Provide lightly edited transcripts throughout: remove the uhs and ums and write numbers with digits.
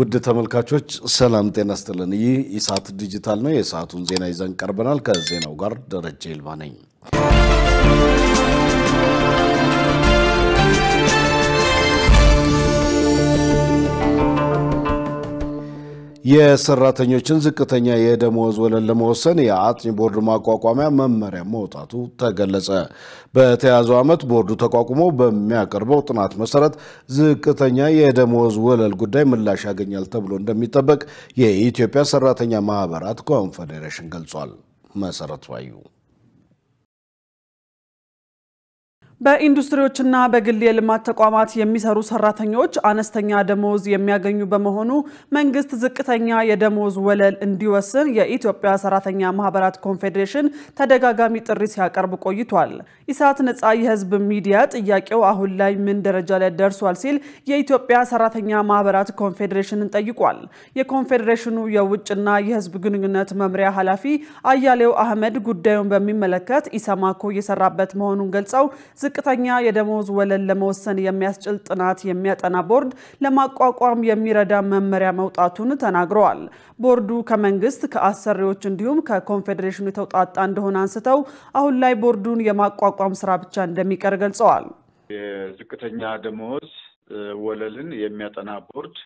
ውድ ተመልካቾች ሰላም ጤና ይስጥልን። ይህ ኢሳት ዲጂታል ነው። የሰዓቱን ዜና ይዘን ቀርበናል። ከዜናው ጋር ደረጀ ይልማ ነኝ። የሰራተኞችን ዝቅተኛ የደሞዝ ወለል ለመወሰን የአጥኚ ቦርድ ማቋቋሚያ መመሪያ መውጣቱ ተገለጸ። በተያዘው ዓመት ቦርዱ ተቋቁሞ በሚያቀርበው ጥናት መሰረት ዝቅተኛ የደሞዝ ወለል ጉዳይ ምላሽ ያገኛል ተብሎ እንደሚጠበቅ የኢትዮጵያ ሰራተኛ ማህበራት ኮንፌዴሬሽን ገልጿል። መሰረት ዋዩ በኢንዱስትሪዎችና በግል የልማት ተቋማት የሚሰሩ ሰራተኞች አነስተኛ ደሞዝ የሚያገኙ በመሆኑ መንግስት ዝቅተኛ የደሞዝ ወለል እንዲወስን የኢትዮጵያ ሰራተኛ ማህበራት ኮንፌዴሬሽን ተደጋጋሚ ጥሪ ሲያቀርብ ቆይቷል። ኢሳት ነጻ የህዝብ ሚዲያ ጥያቄው አሁን ላይ ምን ደረጃ ላይ ደርሷል ሲል የኢትዮጵያ ሰራተኛ ማህበራት ኮንፌዴሬሽንን ጠይቋል። የኮንፌዴሬሽኑ የውጭና የህዝብ ግንኙነት መምሪያ ኃላፊ አያሌው አህመድ ጉዳዩን በሚመለከት ኢሰማኮ እየሰራበት መሆኑን ገልጸው ዝቅተኛ የደሞዝ ወለል ለመወሰን የሚያስችል ጥናት የሚያጠና ቦርድ ለማቋቋም የሚረዳ መመሪያ መውጣቱን ተናግረዋል። ቦርዱ ከመንግስት ከአሰሪዎች እንዲሁም ከኮንፌዴሬሽኑ የተውጣጣ እንደሆነ አንስተው አሁን ላይ ቦርዱን የማቋቋም ስራ ብቻ እንደሚቀር ገልጸዋል። የዝቅተኛ ደሞዝ ወለልን የሚያጠና ቦርድ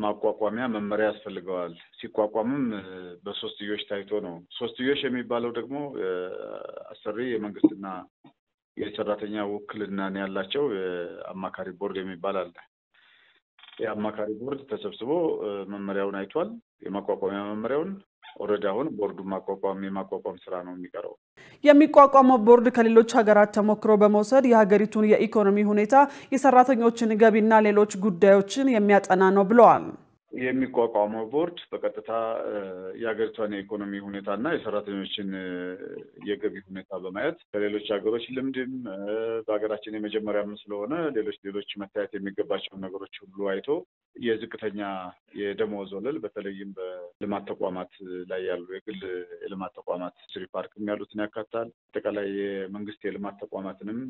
ማቋቋሚያ መመሪያ ያስፈልገዋል። ሲቋቋምም በሶስትዮሽ ታይቶ ነው። ሶስትዮሽ የሚባለው ደግሞ አሰሪ የመንግስትና የሰራተኛ ውክልና ያላቸው አማካሪ ቦርድ የሚባል አለ። የአማካሪ ቦርድ ተሰብስቦ መመሪያውን አይቷል። የማቋቋሚያ መመሪያውን ኦሬዲ አሁን ቦርዱ የማቋቋም ስራ ነው የሚቀረው። የሚቋቋመው ቦርድ ከሌሎች ሀገራት ተሞክሮ በመውሰድ የሀገሪቱን የኢኮኖሚ ሁኔታ፣ የሰራተኞችን ገቢና ሌሎች ጉዳዮችን የሚያጠና ነው ብለዋል። የሚቋቋመው ቦርድ በቀጥታ የሀገሪቷን የኢኮኖሚ ሁኔታና የሰራተኞችን የገቢ ሁኔታ በማየት ከሌሎች ሀገሮች ልምድም በሀገራችን የመጀመሪያም ስለሆነ ሌሎች መታየት የሚገባቸው ነገሮች ሁሉ አይቶ የዝቅተኛ የደሞዝ ወለል በተለይም በልማት ተቋማት ላይ ያሉ የግል የልማት ተቋማት ኢንዱስትሪ ፓርክም ያሉትን ያካታል። አጠቃላይ የመንግስት የልማት ተቋማትንም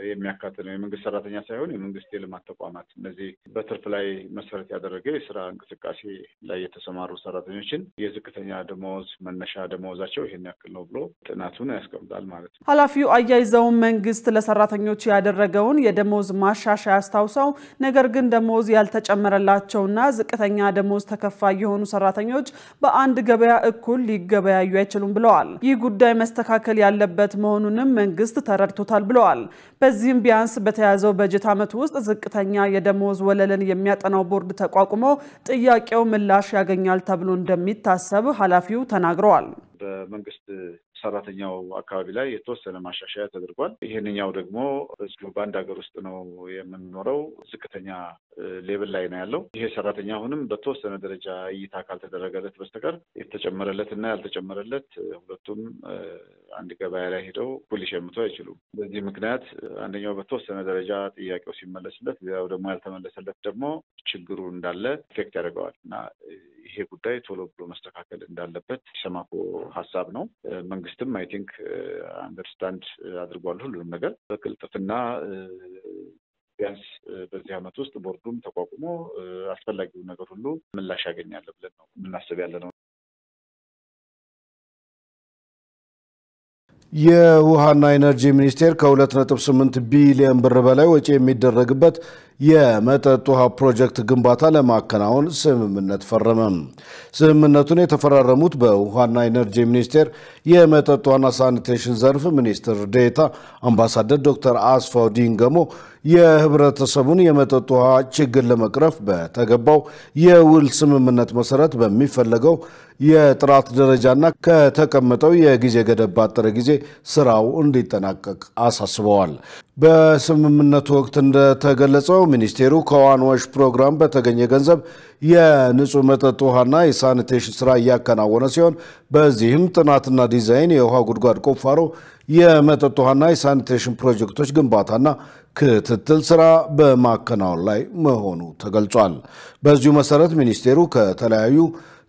የሚያካትት ነው። የመንግስት ሰራተኛ ሳይሆን የመንግስት የልማት ተቋማት እነዚህ በትርፍ ላይ መሰረት ያደረገ የስራ እንቅስቃሴ ላይ የተሰማሩ ሰራተኞችን የዝቅተኛ ደሞዝ መነሻ ደሞዛቸው ይሄን ያክል ነው ብሎ ጥናቱን ያስቀምጣል ማለት ነው። ኃላፊው አያይዘው መንግስት ለሰራተኞች ያደረገውን የደሞዝ ማሻሻያ አስታውሰው ነገር ግን ደሞዝ ያልተጨመረላቸውና ዝቅተኛ ደሞዝ ተከፋይ የሆኑ ሰራተኞች በአንድ ገበያ እኩል ሊገበያዩ አይችሉም ብለዋል። ይህ ጉዳይ መስተካከል ያለበት መሆኑንም መንግስት ተረድቶታል ብለዋል። በዚህም ቢያንስ በተያዘው በጀት ዓመት ውስጥ ዝቅተኛ የደሞዝ ወለልን የሚያጠናው ቦርድ ተቋቁሞ ጥያቄው ምላሽ ያገኛል ተብሎ እንደሚታሰብ ኃላፊው ተናግረዋል። በመንግስት ሰራተኛው አካባቢ ላይ የተወሰነ ማሻሻያ ተደርጓል። ይሄንኛው ደግሞ በአንድ ሀገር ውስጥ ነው የምንኖረው። ዝቅተኛ ሌቭል ላይ ነው ያለው። ይሄ ሰራተኛ አሁንም በተወሰነ ደረጃ እይታ ካልተደረገለት በስተቀር የተጨመረለትና ያልተጨመረለት ሁለቱም አንድ ገበያ ላይ ሄደው እኩል ሊሸምቱ አይችሉም። በዚህ ምክንያት አንደኛው በተወሰነ ደረጃ ጥያቄው ሲመለስለት፣ ሌላው ደግሞ ያልተመለሰለት ደግሞ ችግሩ እንዳለ ኢፌክት ያደርገዋል እና ይሄ ጉዳይ ቶሎ ብሎ መስተካከል እንዳለበት ኢሰማኮ ሀሳብ ነው። መንግስትም አይ ቲንክ አንደርስታንድ አድርጓል ሁሉንም ነገር በቅልጥፍና ቢያንስ በዚህ ዓመት ውስጥ ቦርዱም ተቋቁሞ አስፈላጊው ነገር ሁሉ ምላሽ ያገኛል ብለን ነው የምናስብ ያለነው። የውሃና ኢነርጂ ሚኒስቴር ከ2.8 ቢሊዮን ብር በላይ ወጪ የሚደረግበት የመጠጥ ውሃ ፕሮጀክት ግንባታ ለማከናወን ስምምነት ፈረመ። ስምምነቱን የተፈራረሙት በውሃና ኢነርጂ ሚኒስቴር የመጠጥ ውሃና ሳኒቴሽን ዘርፍ ሚኒስትር ዴኤታ አምባሳደር ዶክተር አስፋው ዲንገሞ የህብረተሰቡን የመጠጥ ውሃ ችግር ለመቅረፍ በተገባው የውል ስምምነት መሰረት በሚፈለገው የጥራት ደረጃና ከተቀመጠው የጊዜ ገደብ ባጠረ ጊዜ ስራው እንዲጠናቀቅ አሳስበዋል። በስምምነቱ ወቅት እንደተገለጸው ሚኒስቴሩ ከዋን ዋሽ ፕሮግራም በተገኘ ገንዘብ የንጹህ መጠጥ ውሃና የሳኒቴሽን ስራ እያከናወነ ሲሆን በዚህም ጥናትና ዲዛይን፣ የውሃ ጉድጓድ ቁፋሮ፣ የመጠጥ ውሃና የሳኒቴሽን ፕሮጀክቶች ግንባታና ክትትል ስራ በማከናወን ላይ መሆኑ ተገልጿል። በዚሁ መሰረት ሚኒስቴሩ ከተለያዩ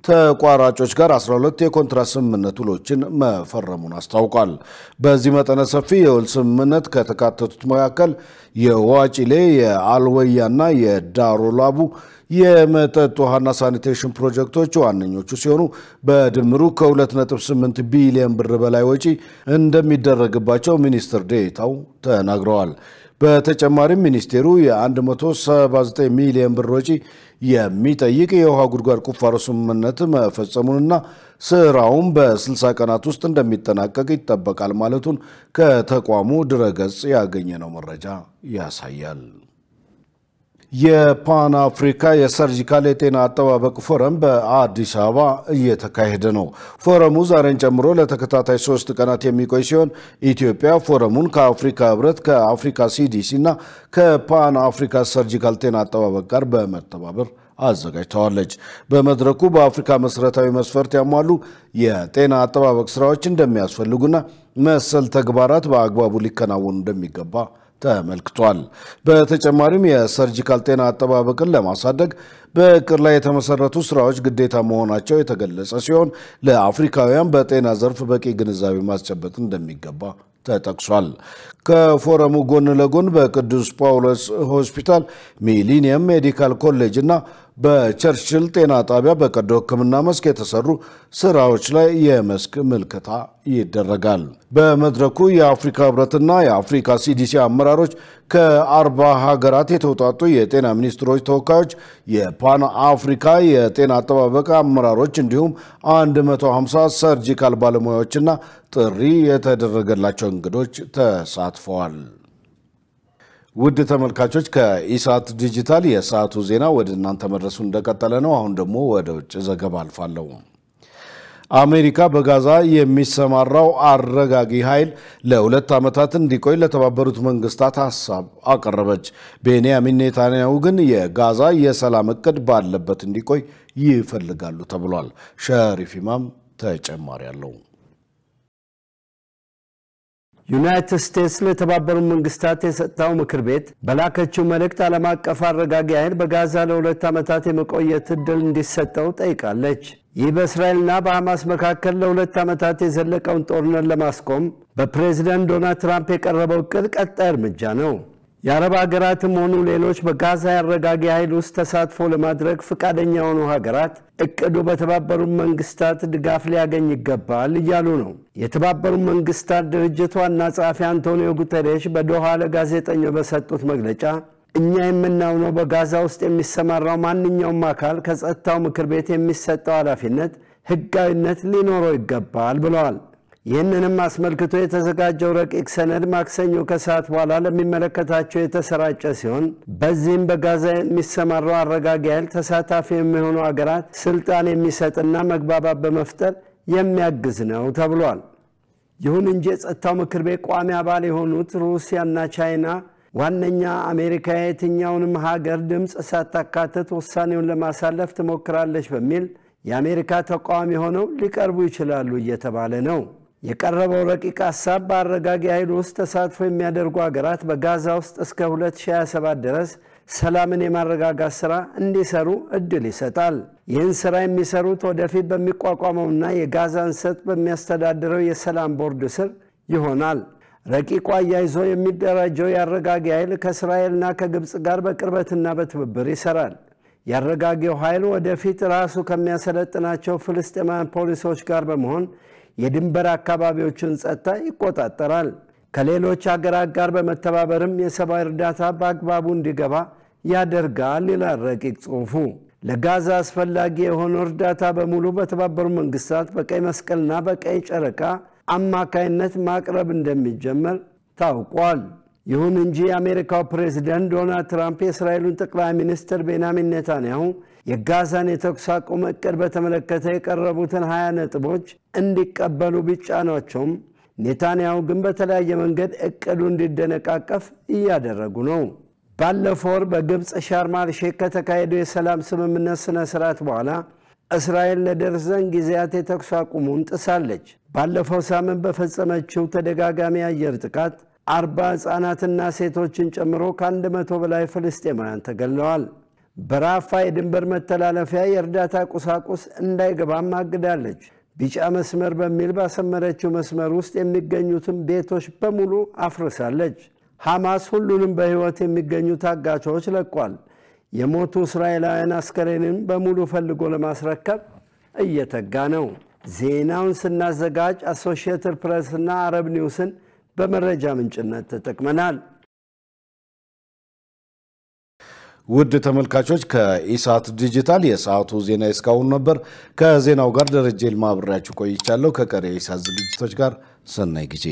ተቋራጮች ጋር 12 የኮንትራት ስምምነት ውሎችን መፈረሙን አስታውቋል። በዚህ መጠነ ሰፊ የውል ስምምነት ከተካተቱት መካከል የዋጪሌ የአልወያና የዳሮ ላቡ የመጠጥ ውሃና ሳኒቴሽን ፕሮጀክቶች ዋነኞቹ ሲሆኑ በድምሩ ከ2.8 ቢሊዮን ብር በላይ ወጪ እንደሚደረግባቸው ሚኒስትር ዴኤታው ተናግረዋል። በተጨማሪም ሚኒስቴሩ የ179 ሚሊዮን ብር ወጪ የሚጠይቅ የውሃ ጉድጓድ ቁፋሮ ስምምነት መፈጸሙንና ስራውን በ60 ቀናት ውስጥ እንደሚጠናቀቅ ይጠበቃል ማለቱን ከተቋሙ ድረገጽ ያገኘነው መረጃ ያሳያል። የፓን አፍሪካ የሰርጂካል የጤና አጠባበቅ ፎረም በአዲስ አበባ እየተካሄደ ነው። ፎረሙ ዛሬን ጨምሮ ለተከታታይ 3 ቀናት የሚቆይ ሲሆን ኢትዮጵያ ፎረሙን ከአፍሪካ ህብረት፣ ከአፍሪካ ሲዲሲ እና ከፓን አፍሪካ ሰርጂካል ጤና አጠባበቅ ጋር በመተባበር አዘጋጅተዋለች። በመድረኩ በአፍሪካ መሰረታዊ መስፈርት ያሟሉ የጤና አጠባበቅ ስራዎች እንደሚያስፈልጉና መሰል ተግባራት በአግባቡ ሊከናወኑ እንደሚገባ ተመልክቷል። በተጨማሪም የሰርጂካል ጤና አጠባበቅን ለማሳደግ በእቅድ ላይ የተመሰረቱ ስራዎች ግዴታ መሆናቸው የተገለጸ ሲሆን ለአፍሪካውያን በጤና ዘርፍ በቂ ግንዛቤ ማስጨበጥ እንደሚገባ ተጠቅሷል። ከፎረሙ ጎን ለጎን በቅዱስ ጳውሎስ ሆስፒታል፣ ሚሊኒየም ሜዲካል ኮሌጅ እና በቸርችል ጤና ጣቢያ በቀዶ ሕክምና መስክ የተሰሩ ስራዎች ላይ የመስክ ምልከታ ይደረጋል። በመድረኩ የአፍሪካ ህብረትና የአፍሪካ ሲዲሲ አመራሮች፣ ከ40 ሀገራት የተውጣጡ የጤና ሚኒስትሮች ተወካዮች፣ የፓን አፍሪካ የጤና አጠባበቅ አመራሮች እንዲሁም 150 ሰርጂካል ባለሙያዎችና ጥሪ የተደረገላቸው እንግዶች ተሳትፈዋል። ውድ ተመልካቾች ከኢሳት ዲጂታል የሰዓቱ ዜና ወደ እናንተ መድረሱ እንደቀጠለ ነው። አሁን ደግሞ ወደ ውጭ ዘገባ አልፋለሁ። አሜሪካ በጋዛ የሚሰማራው አረጋጊ ኃይል ለ2 ዓመታት እንዲቆይ ለተባበሩት መንግስታት ሐሳብ አቀረበች። ቤንያሚን ኔታንያሁ ግን የጋዛ የሰላም እቅድ ባለበት እንዲቆይ ይፈልጋሉ ተብሏል። ሸሪፍ ኢማም ተጨማሪ አለው። ዩናይትድ ስቴትስ ለተባበሩት መንግስታት የጸጥታው ምክር ቤት በላከችው መልእክት ዓለም አቀፍ አረጋጊ ኃይል በጋዛ ለ2 ዓመታት የመቆየት ዕድል እንዲሰጠው ጠይቃለች። ይህ በእስራኤልና በሐማስ መካከል ለ2 ዓመታት የዘለቀውን ጦርነት ለማስቆም በፕሬዝዳንት ዶናልድ ትራምፕ የቀረበው ዕቅድ ቀጣይ እርምጃ ነው። የአረብ ሀገራትም ሆኑ ሌሎች በጋዛ አረጋጊ ኃይል ውስጥ ተሳትፎ ለማድረግ ፈቃደኛ የሆኑ ሀገራት እቅዱ በተባበሩት መንግስታት ድጋፍ ሊያገኝ ይገባል እያሉ ነው። የተባበሩት መንግስታት ድርጅት ዋና ጸሐፊ አንቶኒዮ ጉተሬሽ በዶሃ ለጋዜጠኞች በሰጡት መግለጫ እኛ የምናምነው በጋዛ ውስጥ የሚሰማራው ማንኛውም አካል ከጸጥታው ምክር ቤት የሚሰጠው ኃላፊነት ህጋዊነት ሊኖረው ይገባል ብለዋል። ይህንንም አስመልክቶ የተዘጋጀው ረቂቅ ሰነድ ማክሰኞ ከሰዓት በኋላ ለሚመለከታቸው የተሰራጨ ሲሆን በዚህም በጋዛ የሚሰማራው አረጋጊ ኃይል ተሳታፊ የሚሆኑ ሀገራት ስልጣን የሚሰጥና መግባባት በመፍጠር የሚያግዝ ነው ተብሏል። ይሁን እንጂ የጸጥታው ምክር ቤት ቋሚ አባል የሆኑት ሩሲያና ቻይና ዋነኛ አሜሪካ የትኛውንም ሀገር ድምፅ ሳታካትት ውሳኔውን ለማሳለፍ ትሞክራለች በሚል የአሜሪካ ተቃዋሚ ሆነው ሊቀርቡ ይችላሉ እየተባለ ነው። የቀረበው ረቂቅ ሐሳብ በአረጋጊ ኃይል ውስጥ ተሳትፎ የሚያደርጉ ሀገራት በጋዛ ውስጥ እስከ 2027 ድረስ ሰላምን የማረጋጋት ሥራ እንዲሰሩ እድል ይሰጣል። ይህን ሥራ የሚሰሩት ወደፊት በሚቋቋመውና የጋዛን ሰጥ በሚያስተዳድረው የሰላም ቦርድ ስር ይሆናል። ረቂቁ አያይዞ የሚደራጀው የአረጋጊ ኃይል ከእስራኤልና ከግብፅ ጋር በቅርበትና በትብብር ይሰራል። የአረጋጊው ኃይል ወደፊት ራሱ ከሚያሰለጥናቸው ፍልስጤማውያን ፖሊሶች ጋር በመሆን የድንበር አካባቢዎችን ጸጥታ ይቆጣጠራል። ከሌሎች ሀገራት ጋር በመተባበርም የሰብአዊ እርዳታ በአግባቡ እንዲገባ ያደርጋል ይላል ረቂቅ ጽሑፉ። ለጋዛ አስፈላጊ የሆነው እርዳታ በሙሉ በተባበሩት መንግስታት በቀይ መስቀልና በቀይ ጨረቃ አማካይነት ማቅረብ እንደሚጀመር ታውቋል። ይሁን እንጂ የአሜሪካው ፕሬዝዳንት ዶናልድ ትራምፕ የእስራኤሉን ጠቅላይ ሚኒስትር ቤንያሚን ኔታንያሁ የጋዛን የተኩስ አቁም ዕቅድ በተመለከተ የቀረቡትን 20 ነጥቦች እንዲቀበሉ ቢጫኗቸውም ኔታንያሁ ግን በተለያየ መንገድ ዕቅዱ እንዲደነቃቀፍ እያደረጉ ነው። ባለፈው ወር በግብፅ ሻርም አል-ሼክ ከተካሄደው የሰላም ስምምነት ስነ ስርዓት በኋላ እስራኤል ለደርዘን ጊዜያት የተኩስ አቁሙን ጥሳለች። ባለፈው ሳምንት በፈጸመችው ተደጋጋሚ አየር ጥቃት 40 ሕፃናትና ሴቶችን ጨምሮ ከ100 በላይ ፍልስጤማውያን ተገድለዋል። በራፋ የድንበር መተላለፊያ የእርዳታ ቁሳቁስ እንዳይገባም አግዳለች። ቢጫ መስመር በሚል ባሰመረችው መስመር ውስጥ የሚገኙትን ቤቶች በሙሉ አፍርሳለች። ሐማስ ሁሉንም በሕይወት የሚገኙ ታጋቾች ለቋል። የሞቱ እስራኤላውያን አስከሬንን በሙሉ ፈልጎ ለማስረከብ እየተጋ ነው። ዜናውን ስናዘጋጅ አሶሺየትድ ፕሬስና አረብ ኒውስን በመረጃ ምንጭነት ተጠቅመናል። ውድ ተመልካቾች ከኢሳት ዲጂታል የሰዓቱ ዜና እስካሁን ነበር። ከዜናው ጋር ደረጀ ይልማ አብሬያችሁ ቆይቻለሁ። ከቀሪ የኢሳት ዝግጅቶች ጋር ሰናይ ጊዜ